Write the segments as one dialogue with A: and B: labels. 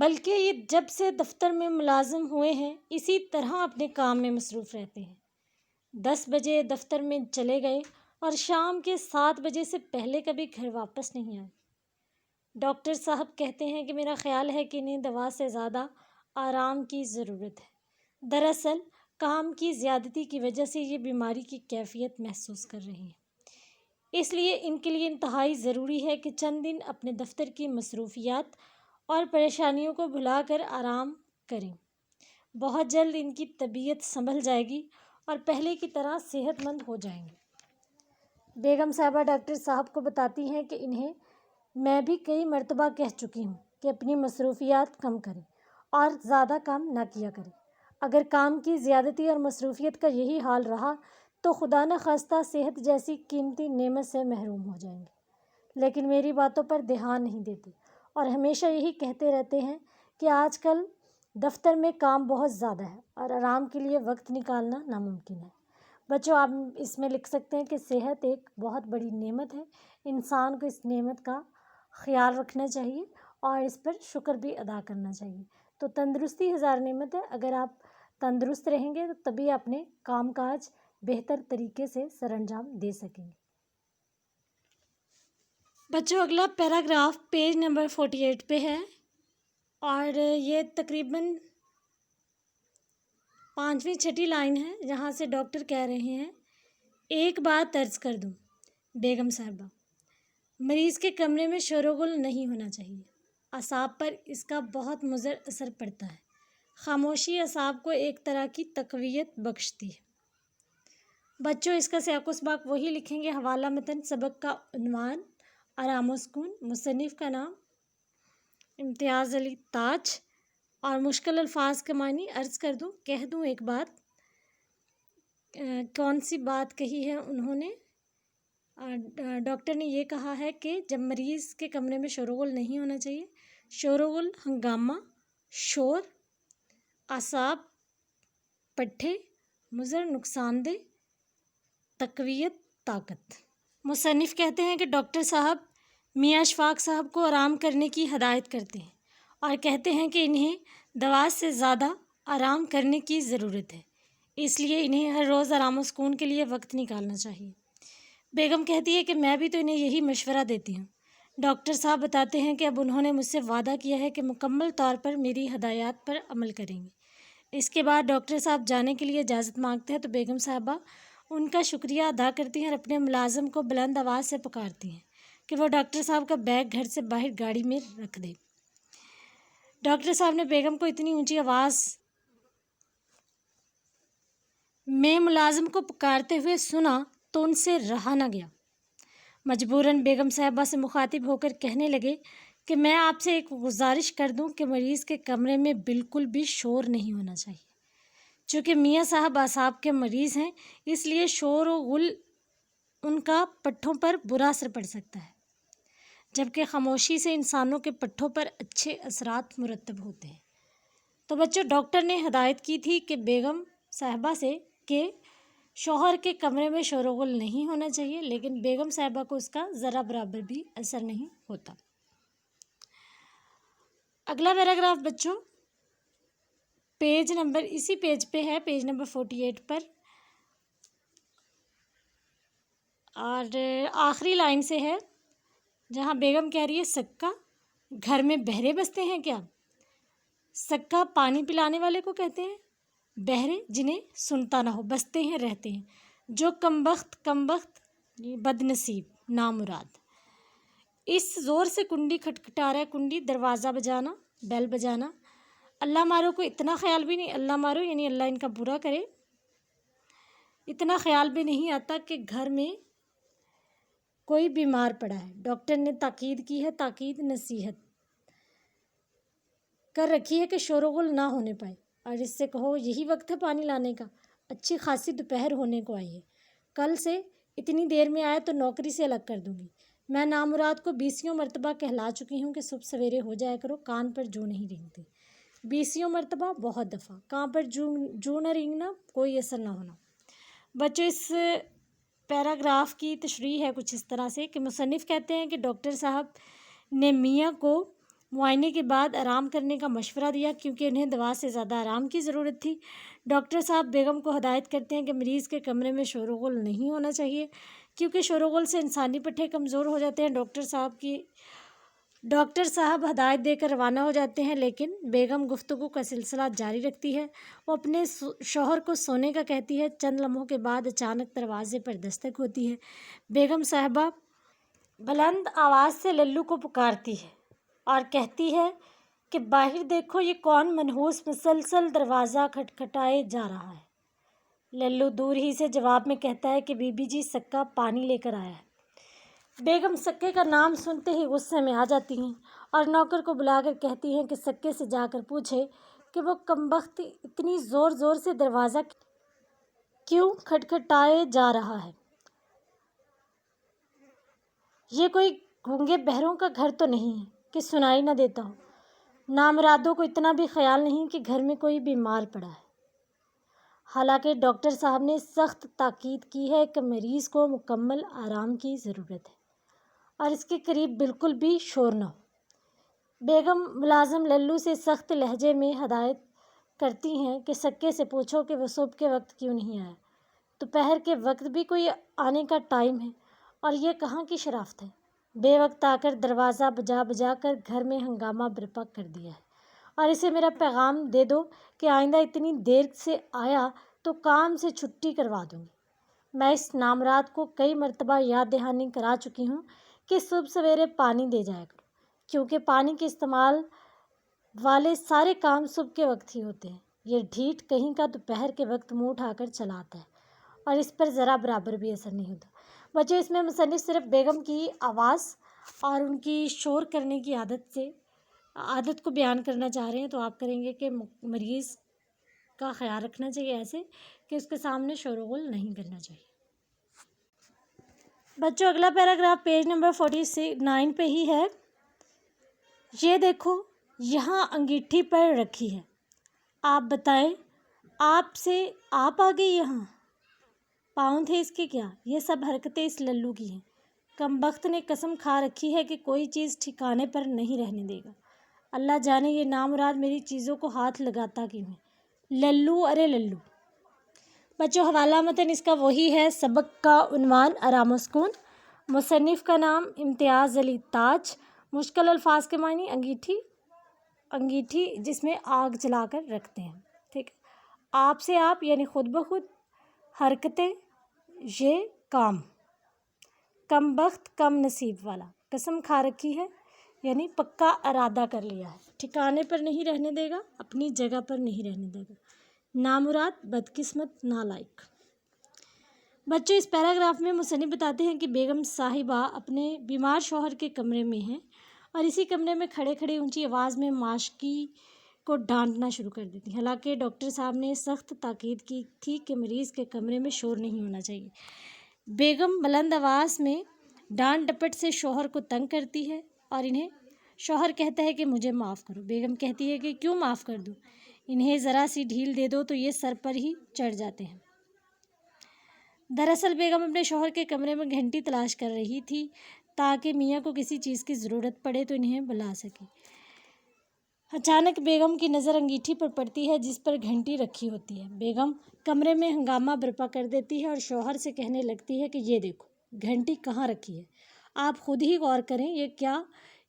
A: بلکہ یہ جب سے دفتر میں ملازم ہوئے ہیں اسی طرح اپنے کام میں مصروف رہتے ہیں۔ 10 بجے دفتر میں چلے گئے اور شام کے 7 بجے سے پہلے کبھی گھر واپس نہیں آئے۔ ڈاکٹر صاحب کہتے ہیں کہ میرا خیال ہے کہ انہیں دوا سے زیادہ آرام کی ضرورت ہے۔ دراصل کام کی زیادتی کی وجہ سے یہ بیماری کی کیفیت محسوس کر رہے ہیں، اس لیے ان کے لیے انتہائی ضروری ہے کہ چند دن اپنے دفتر کی مصروفیات اور پریشانیوں کو بھلا کر آرام کریں۔ بہت جلد ان کی طبیعت سنبھل جائے گی اور پہلے کی طرح صحت مند ہو جائیں گے۔ بیگم صاحبہ ڈاکٹر صاحب کو بتاتی ہیں کہ انہیں میں بھی کئی مرتبہ کہہ چکی ہوں کہ اپنی مصروفیات کم کریں اور زیادہ کام نہ کیا کریں۔ اگر کام کی زیادتی اور مصروفیت کا یہی حال رہا تو خدا نخواستہ صحت جیسی قیمتی نعمت سے محروم ہو جائیں گے، لیکن میری باتوں پر دھیان نہیں دیتے اور ہمیشہ یہی کہتے رہتے ہیں کہ آج کل دفتر میں کام بہت زیادہ ہے اور آرام کے لیے وقت نکالنا ناممکن ہے۔ بچوں، آپ اس میں لکھ سکتے ہیں کہ صحت ایک بہت بڑی نعمت ہے، انسان کو اس نعمت کا خیال رکھنا چاہیے اور اس پر شکر بھی ادا کرنا چاہیے۔ تو تندرستی ہزار نعمت ہے، اگر آپ تندرست رہیں گے تو تبھی اپنے کام کاج بہتر طریقے سے سر انجام دے سکیں گے۔ بچوں، اگلا پیراگراف پیج نمبر 48 پہ ہے اور یہ تقریباً 5ویں 6ٹھی لائن ہے، جہاں سے ڈاکٹر کہہ رہے ہیں، ایک بات عرض کر دوں بیگم صاحبہ، مریض کے کمرے میں شور و غل نہیں ہونا چاہیے، اعصاب پر اس کا بہت مضر اثر پڑتا ہے۔ خاموشی اعصاب کو ایک طرح کی تقویت بخشتی ہے۔ بچوں، اس کا سیاق و سباق وہی لکھیں گے۔ حوالہ متن، سبق کا عنوان آرام و سکون، مصنف کا نام امتیاز علی تاج، اور مشکل الفاظ کے معنی عرض کر دوں، کہہ دوں ایک بات، کون سی بات کہی ہے انہوں نے؟ ڈاکٹر نے یہ کہا ہے کہ جب مریض کے کمرے میں شور و غل نہیں ہونا چاہیے۔ شور و غل، ہنگامہ، شور، اعصاب پٹھے، مضر، نقصان دہ، تقویت، طاقت۔ مصنف کہتے ہیں کہ ڈاکٹر صاحب میاں اشفاق صاحب کو آرام کرنے کی ہدایت کرتے ہیں اور کہتے ہیں کہ انہیں دوا سے زیادہ آرام کرنے کی ضرورت ہے، اس لیے انہیں ہر روز آرام و سکون کے لیے وقت نکالنا چاہیے۔ بیگم کہتی ہے کہ میں بھی تو انہیں یہی مشورہ دیتی ہوں۔ ڈاکٹر صاحب بتاتے ہیں کہ اب انہوں نے مجھ سے وعدہ کیا ہے کہ مکمل طور پر میری ہدایات پر عمل کریں گے۔ اس کے بعد ڈاکٹر صاحب جانے کے لیے اجازت مانگتے ہیں تو بیگم صاحبہ ان کا شکریہ ادا کرتی ہیں اور اپنے ملازم کو بلند آواز سے پکارتی ہیں کہ وہ ڈاکٹر صاحب کا بیگ گھر سے باہر گاڑی میں رکھ دے۔ ڈاکٹر صاحب نے بیگم کو اتنی اونچی آواز میں ملازم کو پکارتے ہوئے سنا تو ان سے رہا نہ گیا۔ مجبوراً بیگم صاحبہ سے مخاطب ہو کر کہنے لگے کہ میں آپ سے ایک گزارش کر دوں کہ مریض کے کمرے میں بالکل بھی شور نہیں ہونا چاہیے۔ چونکہ میاں صاحب اعصاب کے مریض ہیں، اس لیے شور و غل ان کا پٹھوں پر برا اثر پڑ سکتا ہے، جبکہ خاموشی سے انسانوں کے پٹھوں پر اچھے اثرات مرتب ہوتے ہیں۔ تو بچوں، ڈاکٹر نے ہدایت کی تھی کہ بیگم صاحبہ سے کہ شوہر کے کمرے میں شور و غل نہیں ہونا چاہیے، لیکن بیگم صاحبہ کو اس کا ذرا برابر بھی اثر نہیں ہوتا۔ اگلا پیراگراف بچوں پیج نمبر اسی پیج پہ ہے، پیج نمبر 48 پر، اور آخری لائن سے ہے، جہاں بیگم کہہ رہی ہے، سکا گھر میں بہرے بستے ہیں کیا؟ سکا پانی پلانے والے کو کہتے ہیں، بہرے جنہیں سنتا نہ ہو، بستے ہیں، رہتے ہیں، جو کم بخت بد نصیب، نامراد۔ اس زور سے کنڈی کھٹکھٹا رہا ہے، کنڈی، دروازہ بجانا، بیل بجانا۔ اللہ مارو کو اتنا خیال بھی نہیں، اللہ مارو یعنی اللہ ان کا برا کرے، اتنا خیال بھی نہیں آتا کہ گھر میں کوئی بیمار پڑا ہے۔ ڈاکٹر نے تاکید کی ہے، تاکید نصیحت کر رکھی ہے کہ شور و غل نہ ہونے پائے، اور اس سے کہو یہی وقت ہے پانی لانے کا، اچھی خاصی دوپہر ہونے کو آئی ہے، کل سے اتنی دیر میں آئے تو نوکری سے الگ کر دوں گی۔ میں نامراد کو 20 مرتبہ کہلا چکی ہوں کہ صبح سویرے ہو جایا کرو، کان پر جوں نہیں رینگتی۔ 20 مرتبہ، بہت دفعہ، کان پر جوں نہ رینگنا، کوئی اثر نہ ہونا۔ بچوں، اس پیراگراف کی تشریح ہے کچھ اس طرح سے کہ مصنف کہتے ہیں کہ ڈاکٹر صاحب نے میاں کو معائنے کے بعد آرام کرنے کا مشورہ دیا کیونکہ انہیں دوا سے زیادہ آرام کی ضرورت تھی۔ ڈاکٹر صاحب بیگم کو ہدایت کرتے ہیں کہ مریض کے کمرے میں شور و غل نہیں ہونا چاہیے کیونکہ شور و غل سے انسانی پٹھے کمزور ہو جاتے ہیں۔ ڈاکٹر صاحب ہدایت دے کر روانہ ہو جاتے ہیں، لیکن بیگم گفتگو کا سلسلہ جاری رکھتی ہے۔ وہ اپنے شوہر کو سونے کا کہتی ہے۔ چند لمحوں کے بعد اچانک دروازے پر دستک ہوتی ہے۔ بیگم صاحبہ بلند آواز سے للو کو پکارتی ہے اور کہتی ہے کہ باہر دیکھو، یہ کون منحوس مسلسل دروازہ کھٹکھٹائے جا رہا ہے۔ للو دور ہی سے جواب میں کہتا ہے کہ بی بی جی سکا پانی لے کر آیا ہے۔ بیگم سکے کا نام سنتے ہی غصے میں آ جاتی ہیں اور نوکر کو بلا کر کہتی ہیں کہ سکے سے جا کر پوچھے کہ وہ کمبخت اتنی زور زور سے دروازہ کیوں کھٹکھٹائے جا رہا ہے۔ یہ کوئی گونگے بہروں کا گھر تو نہیں ہے کہ سنائی نہ دیتا ہو۔ نامرادوں کو اتنا بھی خیال نہیں کہ گھر میں کوئی بیمار پڑا ہے۔ حالانکہ ڈاکٹر صاحب نے سخت تاکید کی ہے کہ مریض کو مکمل آرام کی ضرورت ہے اور اس کے قریب بالکل بھی شور نہ ہو۔ بیگم ملازم للو سے سخت لہجے میں ہدایت کرتی ہیں کہ سکے سے پوچھو کہ وہ صبح کے وقت کیوں نہیں آیا۔ دوپہر کے وقت بھی کوئی آنے کا ٹائم ہے اور یہ کہاں کی شرافت ہے۔ بے وقت آ کر دروازہ بجا بجا کر گھر میں ہنگامہ برپا کر دیا ہے اور اسے میرا پیغام دے دو کہ آئندہ اتنی دیر سے آیا تو کام سے چھٹی کروا دوں گی۔ میں اس نامراد کو کئی مرتبہ یاد دہانی کرا چکی ہوں کہ صبح سویرے پانی دے جایا کرو کیونکہ پانی کے استعمال والے سارے کام صبح کے وقت ہی ہوتے ہیں۔ یہ ڈھیٹ کہیں کا دوپہر کے وقت منہ اٹھا کر چلا آتا ہے اور اس پر ذرا برابر بھی اثر نہیں ہوتا۔ بچے اس میں مصنف صرف بیگم کی آواز اور ان کی شور کرنے کی عادت کو بیان کرنا چاہ رہے ہیں، تو آپ کریں گے کہ مریض کا خیال رکھنا چاہیے ایسے کہ اس کے سامنے شور و غل نہیں کرنا چاہیے۔ بچوں اگلا پیراگراف پیج نمبر 49 پہ ہی ہے۔ یہ دیکھو، یہاں انگیٹھی پر رکھی ہے، آپ بتائیں، آپ آ گئی یہاں۔ پاؤں تھے اس کے کیا؟ یہ سب حرکتیں اس للو کی ہیں۔ کمبخت نے قسم کھا رکھی ہے کہ کوئی چیز ٹھکانے پر نہیں رہنے دے گا۔ اللہ جانے یہ نامراد میری چیزوں کو ہاتھ لگاتا کیوں ہے۔ للو، ارے للو۔ بچوں حوالہ متن اس کا وہی ہے۔ سبق کا عنوان آرام و سکون۔ مصنف کا نام امتیاز علی تاج۔ مشکل الفاظ کے معنی انگیٹھی جس میں آگ جلا کر رکھتے ہیں، ٹھیک ہے۔ آپ سے آپ یعنی خود بخود، حرکتیں یہ کام، کم بخت کم نصیب والا، قسم کھا رکھی ہے یعنی پکا ارادہ کر لیا ہے، ٹھکانے پر نہیں رہنے دے گا، اپنی جگہ پر نہیں رہنے دے گا، نامراد، بدقسمت، نالائق۔ بچوں اس پیراگراف میں مصنف بتاتے ہیں کہ بیگم صاحبہ اپنے بیمار شوہر کے کمرے میں ہیں اور اسی کمرے میں کھڑے کھڑے اونچی آواز میں معاشقی کو ڈانٹنا شروع کر دیتی ہیں۔ حالانکہ ڈاکٹر صاحب نے سخت تاکید کی تھی کہ مریض کے کمرے میں شور نہیں ہونا چاہیے۔ بیگم بلند آواز میں ڈانٹ ڈپٹ سے شوہر کو تنگ کرتی ہے اور انہیں شوہر کہتا ہے کہ مجھے معاف کرو۔ بیگم کہتی ہے کہ کیوں معاف کر دوں، انہیں ذرا سی ڈھیل دے دو تو یہ سر پر ہی چڑھ جاتے ہیں۔ دراصل بیگم اپنے شوہر کے کمرے میں گھنٹی تلاش کر رہی تھی تاکہ میاں کو کسی چیز کی ضرورت پڑے تو انہیں بلا سکے۔ اچانک بیگم کی نظر انگیٹھی پر پڑتی ہے جس پر گھنٹی رکھی ہوتی ہے۔ بیگم کمرے میں ہنگامہ برپا کر دیتی ہے اور شوہر سے کہنے لگتی ہے کہ یہ دیکھو، گھنٹی کہاں رکھی ہے، آپ خود ہی غور کریں،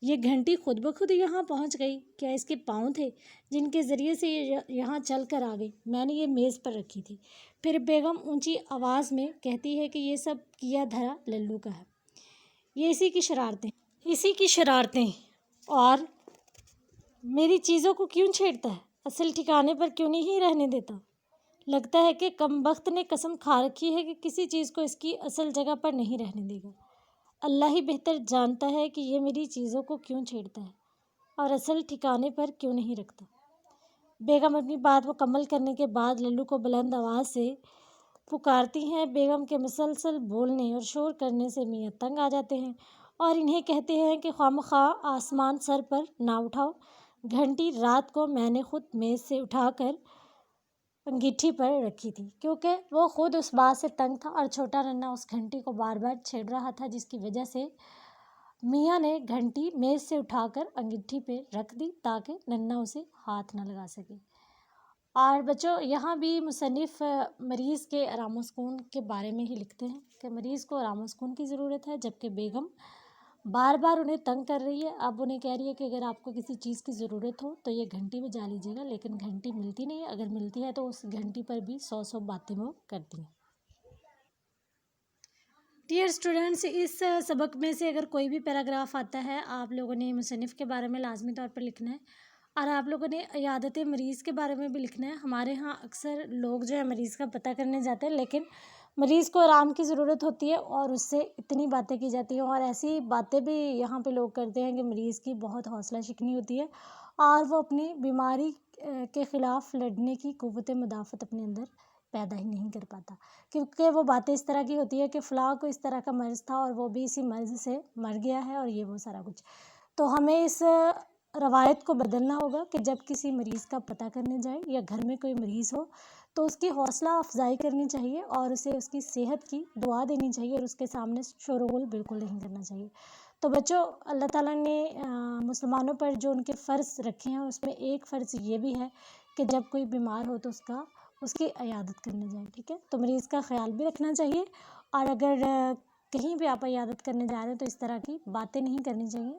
A: یہ گھنٹی خود بخود یہاں پہنچ گئی؟ کیا اس کے پاؤں تھے جن کے ذریعے سے یہ یہاں چل کر آ گئی؟ میں نے یہ میز پر رکھی تھی۔ پھر بیگم اونچی آواز میں کہتی ہے کہ یہ سب کیا دھرا للو کا ہے، یہ اسی کی شرارتیں اور میری چیزوں کو کیوں چھیڑتا ہے، اصل ٹھکانے پر کیوں نہیں رہنے دیتا۔ لگتا ہے کہ کم بخت نے قسم کھا رکھی ہے کہ کسی چیز کو اس کی اصل جگہ پر نہیں رہنے دے گا۔ اللہ ہی بہتر جانتا ہے کہ یہ میری چیزوں کو کیوں چھیڑتا ہے اور اصل ٹھکانے پر کیوں نہیں رکھتا۔ بیگم اپنی بات مکمل کرنے کے بعد للو کو بلند آواز سے پکارتی ہیں۔ بیگم کے مسلسل بولنے اور شور کرنے سے میاں تنگ آ جاتے ہیں اور انہیں کہتے ہیں کہ خوامخواہ آسمان سر پر نہ اٹھاؤ، گھنٹی رات کو میں نے خود میز سے اٹھا کر انگیٹھی پر رکھی تھی کیونکہ وہ خود اس بات سے تنگ تھا اور چھوٹا ننھا اس گھنٹی کو بار بار چھیڑ رہا تھا جس کی وجہ سے میاں نے گھنٹی میز سے اٹھا کر انگیٹھی پہ رکھ دی تاکہ ننھا اسے ہاتھ نہ لگا سکے۔ اور بچوں یہاں بھی مصنف مریض کے آرام و سکون کے بارے میں ہی لکھتے ہیں کہ مریض کو آرام و سکون کی ضرورت ہے، جبکہ بیگم بار بار انہیں تنگ کر رہی ہے۔ اب انہیں کہہ رہی ہے کہ اگر آپ کو کسی چیز کی ضرورت ہو تو یہ گھنٹی بجا لیجیے گا، لیکن گھنٹی ملتی نہیں ہے۔ اگر ملتی ہے تو اس گھنٹی پر بھی 100 باتیں وہ کرتی ہیں۔ ڈیئر اسٹوڈنٹس، اس سبق میں سے اگر کوئی بھی پیراگراف آتا ہے آپ لوگوں نے مصنف کے بارے میں لازمی طور پر لکھنا ہے، اور آپ لوگوں نے عیادت مریض کے بارے میں بھی لکھنا ہے۔ ہمارے ہاں اکثر لوگ جو ہے مریض کا پتہ کرنے جاتے ہیں، لیکن مریض کو آرام کی ضرورت ہوتی ہے اور اس سے اتنی باتیں کی جاتی ہیں، اور ایسی باتیں بھی یہاں پہ لوگ کرتے ہیں کہ مریض کی بہت حوصلہ شکنی ہوتی ہے اور وہ اپنی بیماری کے خلاف لڑنے کی قوت مدافعت اپنے اندر پیدا ہی نہیں کر پاتا، کیونکہ وہ باتیں اس طرح کی ہوتی ہے کہ فلاں کو اس طرح کا مرض تھا اور وہ بھی اسی مرض سے مر گیا ہے، اور یہ وہ سارا کچھ۔ تو ہمیں اس روایت کو بدلنا ہوگا کہ جب کسی مریض کا پتہ کرنے جائے یا گھر میں کوئی مریض ہو تو اس کی حوصلہ افزائی کرنی چاہیے اور اسے اس کی صحت کی دعا دینی چاہیے، اور اس کے سامنے شور و غل بالکل نہیں کرنا چاہیے۔ تو بچوں، اللہ تعالیٰ نے مسلمانوں پر جو ان کے فرض رکھے ہیں اس میں ایک فرض یہ بھی ہے کہ جب کوئی بیمار ہو تو اس کی عیادت کرنے جائیں، ٹھیک ہے؟ تو مریض کا خیال بھی رکھنا چاہیے، اور اگر کہیں بھی آپ عیادت کرنے جا رہے ہیں تو اس طرح کی باتیں نہیں کرنی چاہیے،